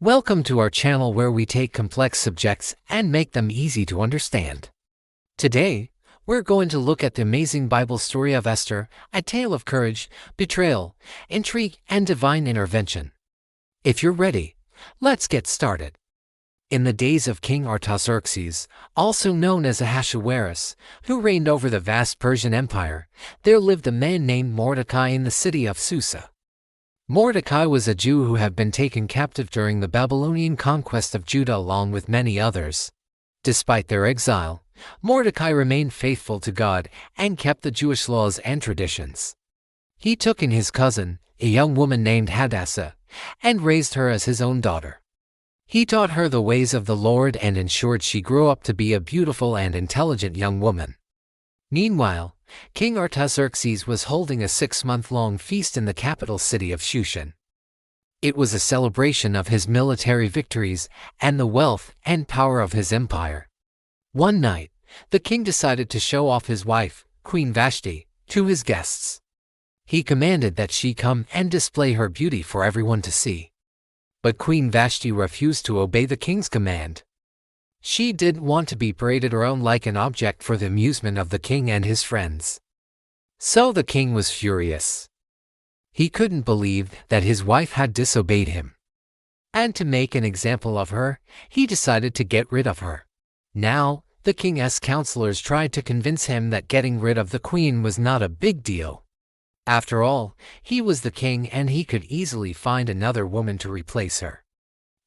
Welcome to our channel where we take complex subjects and make them easy to understand. Today, we're going to look at the amazing Bible story of Esther, a tale of courage, betrayal, intrigue, and divine intervention. If you're ready, let's get started. In the days of King Xerxes, also known as Ahasuerus, who reigned over the vast Persian Empire, there lived a man named Mordecai in the city of Susa. Mordecai was a Jew who had been taken captive during the Babylonian conquest of Judah along with many others. Despite their exile, Mordecai remained faithful to God and kept the Jewish laws and traditions. He took in his cousin, a young woman named Hadassah, and raised her as his own daughter. He taught her the ways of the Lord and ensured she grew up to be a beautiful and intelligent young woman. Meanwhile, King Xerxes was holding a 6-month-long feast in the capital city of Shushan. It was a celebration of his military victories and the wealth and power of his empire. One night, the king decided to show off his wife, Queen Vashti, to his guests. He commanded that she come and display her beauty for everyone to see. But Queen Vashti refused to obey the king's command. She didn't want to be paraded around like an object for the amusement of the king and his friends. So the king was furious. He couldn't believe that his wife had disobeyed him. And to make an example of her, he decided to get rid of her. Now, the king's counselors tried to convince him that getting rid of the queen was not a big deal. After all, he was the king and he could easily find another woman to replace her.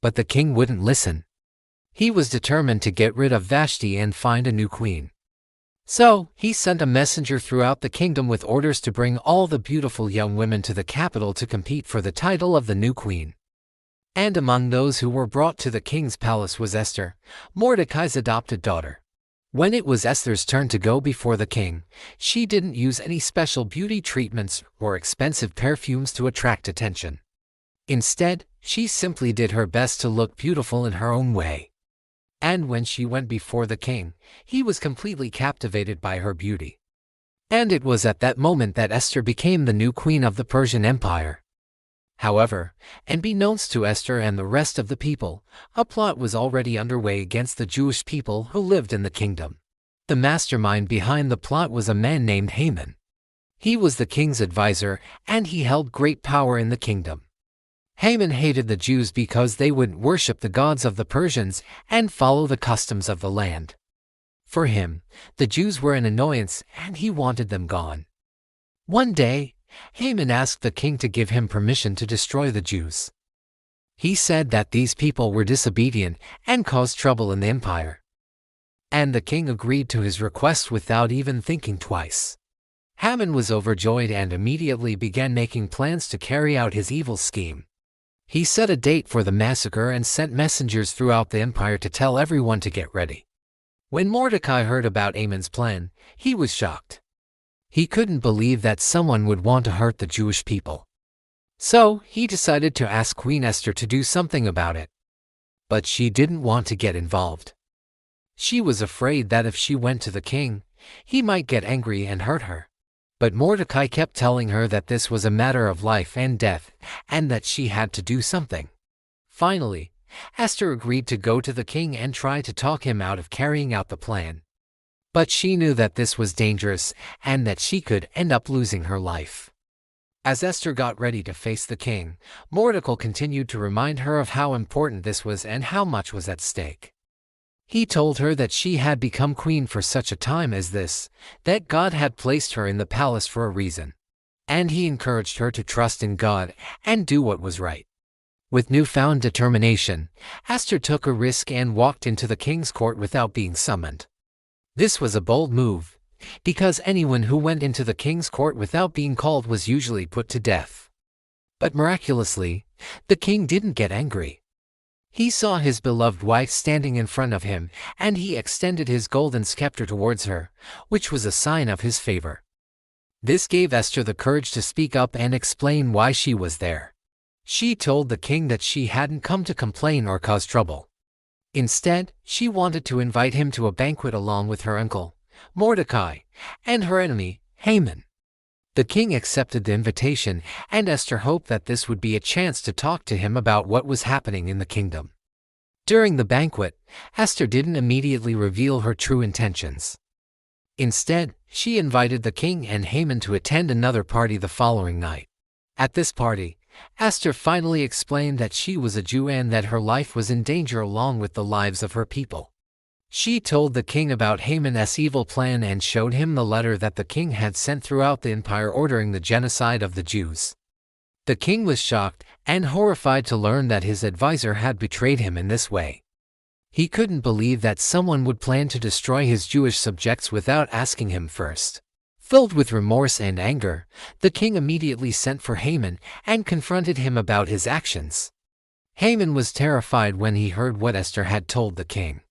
But the king wouldn't listen. He was determined to get rid of Vashti and find a new queen. So, he sent a messenger throughout the kingdom with orders to bring all the beautiful young women to the capital to compete for the title of the new queen. And among those who were brought to the king's palace was Esther, Mordecai's adopted daughter. When it was Esther's turn to go before the king, she didn't use any special beauty treatments or expensive perfumes to attract attention. Instead, she simply did her best to look beautiful in her own way. And when she went before the king, he was completely captivated by her beauty. And it was at that moment that Esther became the new queen of the Persian Empire. However, unbeknownst to Esther and the rest of the people, a plot was already underway against the Jewish people who lived in the kingdom. The mastermind behind the plot was a man named Haman. He was the king's advisor, and he held great power in the kingdom. Haman hated the Jews because they wouldn't worship the gods of the Persians and follow the customs of the land. For him, the Jews were an annoyance and he wanted them gone. One day, Haman asked the king to give him permission to destroy the Jews. He said that these people were disobedient and caused trouble in the empire. And the king agreed to his request without even thinking twice. Haman was overjoyed and immediately began making plans to carry out his evil scheme. He set a date for the massacre and sent messengers throughout the empire to tell everyone to get ready. When Mordecai heard about Haman's plan, he was shocked. He couldn't believe that someone would want to hurt the Jewish people. So, he decided to ask Queen Esther to do something about it. But she didn't want to get involved. She was afraid that if she went to the king, he might get angry and hurt her. But Mordecai kept telling her that this was a matter of life and death, and that she had to do something. Finally, Esther agreed to go to the king and try to talk him out of carrying out the plan. But she knew that this was dangerous and that she could end up losing her life. As Esther got ready to face the king, Mordecai continued to remind her of how important this was and how much was at stake. He told her that she had become queen for such a time as this, that God had placed her in the palace for a reason. And he encouraged her to trust in God and do what was right. With newfound determination, Esther took a risk and walked into the king's court without being summoned. This was a bold move, because anyone who went into the king's court without being called was usually put to death. But miraculously, the king didn't get angry. He saw his beloved wife standing in front of him, and he extended his golden scepter towards her, which was a sign of his favor. This gave Esther the courage to speak up and explain why she was there. She told the king that she hadn't come to complain or cause trouble. Instead, she wanted to invite him to a banquet along with her uncle, Mordecai, and her enemy, Haman. The king accepted the invitation, and Esther hoped that this would be a chance to talk to him about what was happening in the kingdom. During the banquet, Esther didn't immediately reveal her true intentions. Instead, she invited the king and Haman to attend another party the following night. At this party, Esther finally explained that she was a Jew and that her life was in danger along with the lives of her people. She told the king about Haman's evil plan and showed him the letter that the king had sent throughout the empire ordering the genocide of the Jews. The king was shocked and horrified to learn that his advisor had betrayed him in this way. He couldn't believe that someone would plan to destroy his Jewish subjects without asking him first. Filled with remorse and anger, the king immediately sent for Haman and confronted him about his actions. Haman was terrified when he heard what Esther had told the king.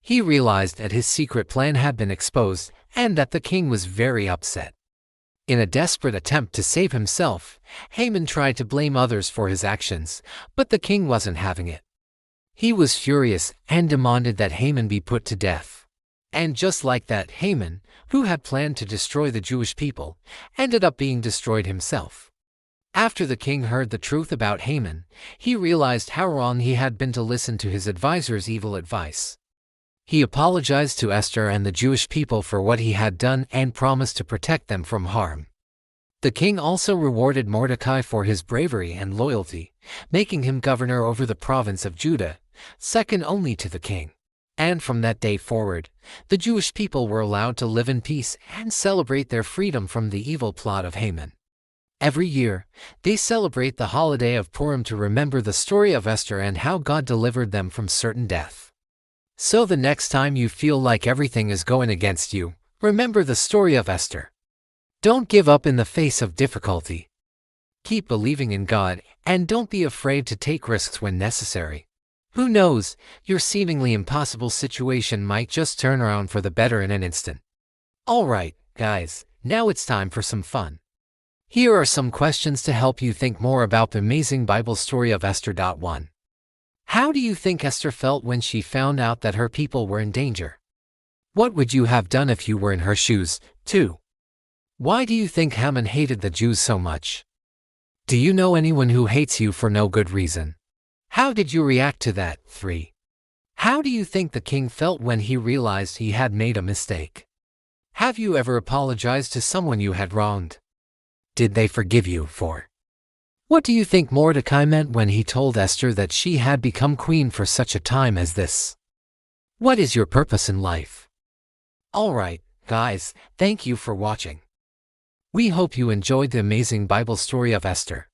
He realized that his secret plan had been exposed and that the king was very upset. In a desperate attempt to save himself, Haman tried to blame others for his actions, but the king wasn't having it. He was furious and demanded that Haman be put to death. And just like that, Haman, who had planned to destroy the Jewish people, ended up being destroyed himself. After the king heard the truth about Haman, he realized how wrong he had been to listen to his advisor's evil advice. He apologized to Esther and the Jewish people for what he had done and promised to protect them from harm. The king also rewarded Mordecai for his bravery and loyalty, making him governor over the province of Judah, second only to the king. And from that day forward, the Jewish people were allowed to live in peace and celebrate their freedom from the evil plot of Haman. Every year, they celebrate the holiday of Purim to remember the story of Esther and how God delivered them from certain death. So the next time you feel like everything is going against you, remember the story of Esther. Don't give up in the face of difficulty. Keep believing in God, and don't be afraid to take risks when necessary. Who knows, your seemingly impossible situation might just turn around for the better in an instant. Alright, guys, now it's time for some fun. Here are some questions to help you think more about the amazing Bible story of Esther. 1. How do you think Esther felt when she found out that her people were in danger? What would you have done if you were in her shoes? 2. Why do you think Haman hated the Jews so much? Do you know anyone who hates you for no good reason? How did you react to that? 3. How do you think the king felt when he realized he had made a mistake? Have you ever apologized to someone you had wronged? Did they forgive you? 4. What do you think Mordecai meant when he told Esther that she had become queen for such a time as this? What is your purpose in life? Alright, guys, thank you for watching. We hope you enjoyed the amazing Bible story of Esther.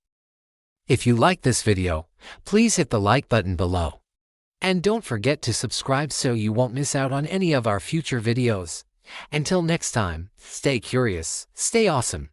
If you liked this video, please hit the like button below. And don't forget to subscribe so you won't miss out on any of our future videos. Until next time, stay curious, stay awesome.